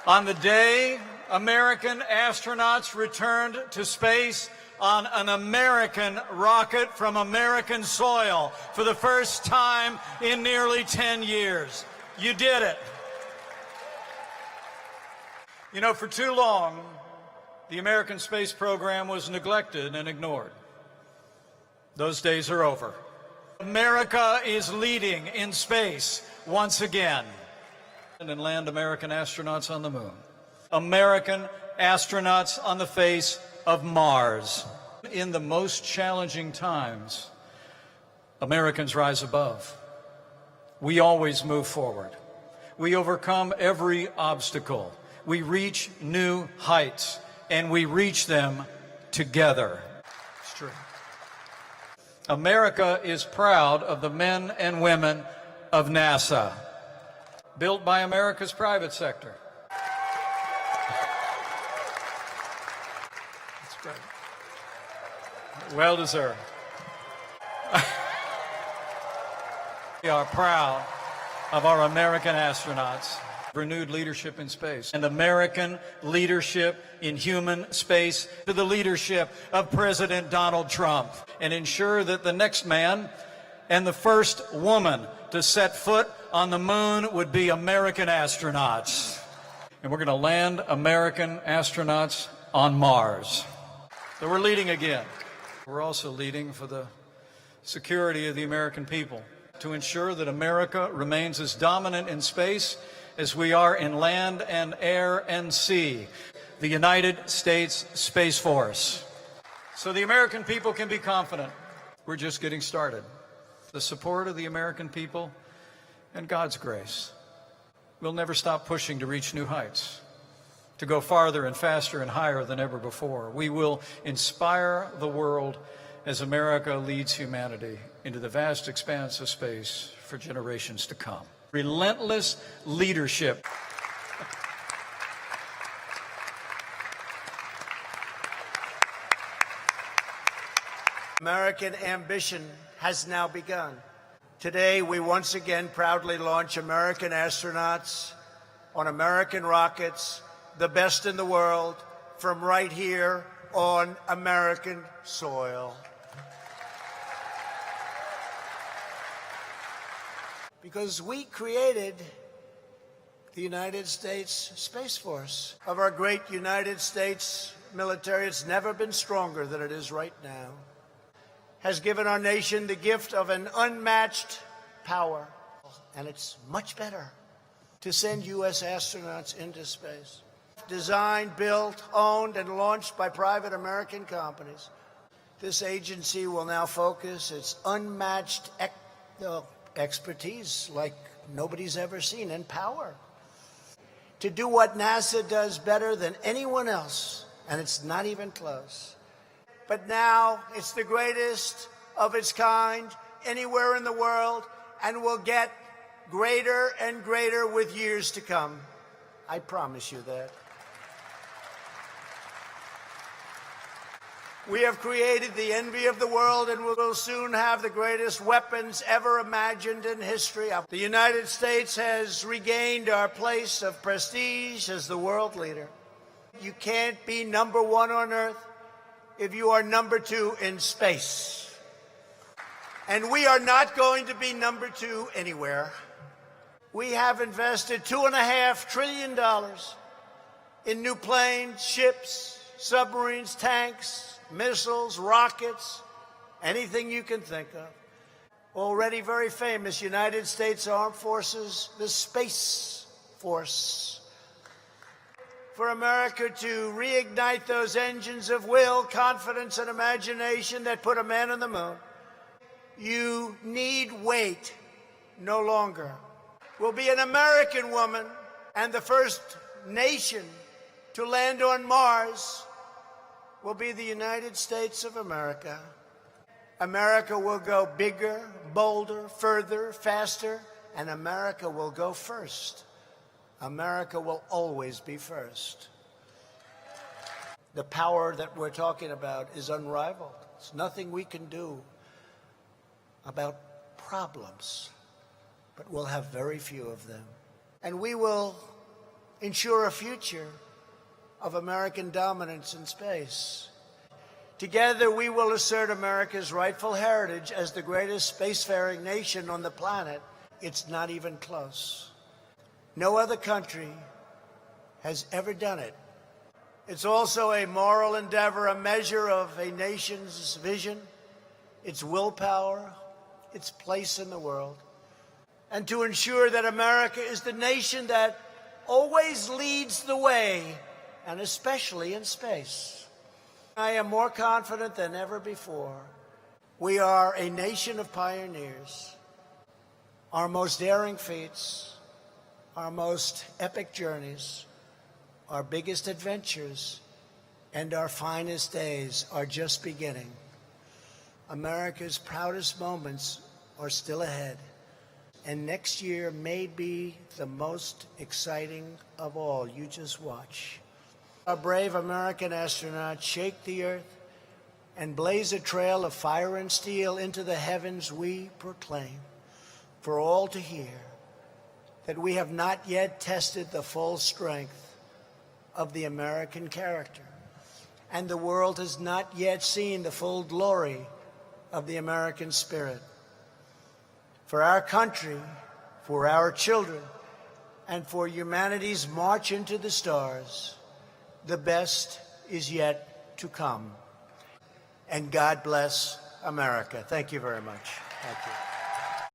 On the day American astronauts returned to space on an American rocket from American soil for the first time in nearly 10 years. You did it. You know, for too long, the American space program was neglected and ignored. Those days are over. America is leading in space once again. And land American astronauts on the moon. American astronauts on the face of Mars. In the most challenging times, Americans rise above. We always move forward. We overcome every obstacle. We reach new heights, and we reach them together. It's true. America is proud of the men and women of NASA, built by America's private sector. That's great. Well deserved. We are proud of our American astronauts. Renewed leadership in space and American leadership in human space to the leadership of President Donald Trump, and ensure that the next man and the first woman to set foot on the moon would be American astronauts. And we're going to land American astronauts on Mars. So we're leading again. We're also leading for the security of the American people, to ensure that America remains as dominant in space as we are in land and air and sea, the United States Space Force. So the American people can be confident. We're just getting started. The support of the American people and God's grace, we'll never stop pushing to reach new heights, to go farther and faster and higher than ever before. We will inspire the world as America leads humanity into the vast expanse of space for generations to come. Relentless leadership. American ambition has now begun. Today, we once again proudly launch American astronauts on American rockets, the best in the world, from right here on American soil. Because we created the United States Space Force. Of our great United States military, it's never been stronger than it is right now. Has given our nation the gift of an unmatched power. And it's much better to send U.S. astronauts into space. Designed, built, owned, and launched by private American companies. This agency will now focus its unmatched expertise like nobody's ever seen, and power to do what NASA does better than anyone else, and it's not even close. But now it's the greatest of its kind anywhere in the world, and will get greater and greater with years to come. I promise you that. We have created the envy of the world, and will soon have the greatest weapons ever imagined in history. The United States has regained our place of prestige as the world leader. You can't be number one on Earth if you are number two in space. And we are not going to be number two anywhere. We have invested $2.5 trillion in new planes, ships, submarines, tanks, missiles, rockets, anything you can think of. Already very famous United States Armed Forces, the Space Force. For America to reignite those engines of will, confidence, and imagination that put a man on the moon, you need wait no longer. Will be an American woman and the first nation to land on Mars will be the United States of America. America will go bigger, bolder, further, faster, and America will go first. America will always be first. The power that we're talking about is unrivaled. There's nothing we can do about problems, but we'll have very few of them. And we will ensure a future of American dominance in space. Together, we will assert America's rightful heritage as the greatest spacefaring nation on the planet. It's not even close. No other country has ever done it. It's also a moral endeavor, a measure of a nation's vision, its willpower, its place in the world, and to ensure that America is the nation that always leads the way, and especially in space. I am more confident than ever before. We are a nation of pioneers. Our most daring feats, our most epic journeys, our biggest adventures, and our finest days are just beginning. America's proudest moments are still ahead, and next year may be the most exciting of all. You just watch. Our brave American astronauts shake the earth and blaze a trail of fire and steel into the heavens. We proclaim for all to hear that we have not yet tested the full strength of the American character, and the world has not yet seen the full glory of the American spirit. For our country, for our children, and for humanity's march into the stars, the best is yet to come. And God bless America. Thank you very much. Thank you.